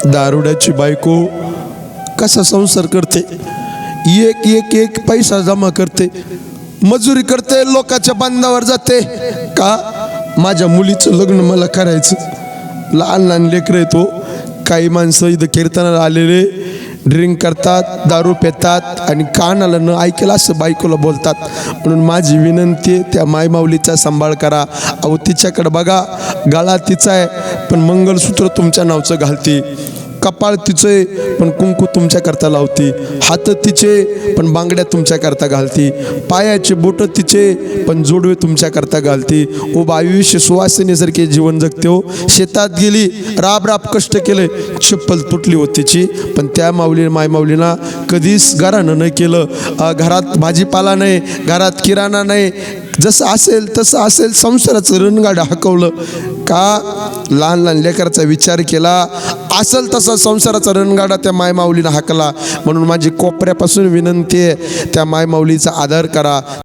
दारुड्याची बायको कसा संसार करते, एक एक एक पैसा जमा करते, मजुरी करते, लोकांच्या बांधावर जाते का माझ्या मुलीचं लग्न मला करायचं. लहान लहान लेकरं येतो. काही माणसं इथं कीर्तनाला आलेले ड्रिंक करतात, दारू पितात आणि कानाला न ऐकेला असं बायकोला बोलतात. म्हणून माझी विनंती आहे, त्या मायमाऊलीचा सांभाळ करा. अहो तिच्याकडे बघा, गळा तिचा आहे पण मंगळसूत्र तुमच्या नावचं घालते, कपाळ तिचे पण कुंकू तुमच्याकरता लावती, हात तिचे पण बांगड्या तुमच्याकरता घालती, पायाचे बोटं तिचे पण जोडवे तुमच्याकरता घालती. ओ आयुष्य सुवासिनीसारखे जीवन जगते हो. शेतात गेली, राब राब कष्ट केले, चप्पल तुटली होती तिची, पण त्या मायमाऊलीना कधीच घरानं नाही केलं. घरात भाजीपाला नाही, घरात किराणा नाही, जसं असेल तसं असेल संसाराचं रणगाडं हाकवलं का लहान लहान लेकराचा विचार केला, असेल तसा संसाराचा रणगाडा त्या मायमाऊलीनं हाकला. म्हणून माझी कोपऱ्यापासून विनंती आहे, त्या मायमाऊलीचा आदर करा.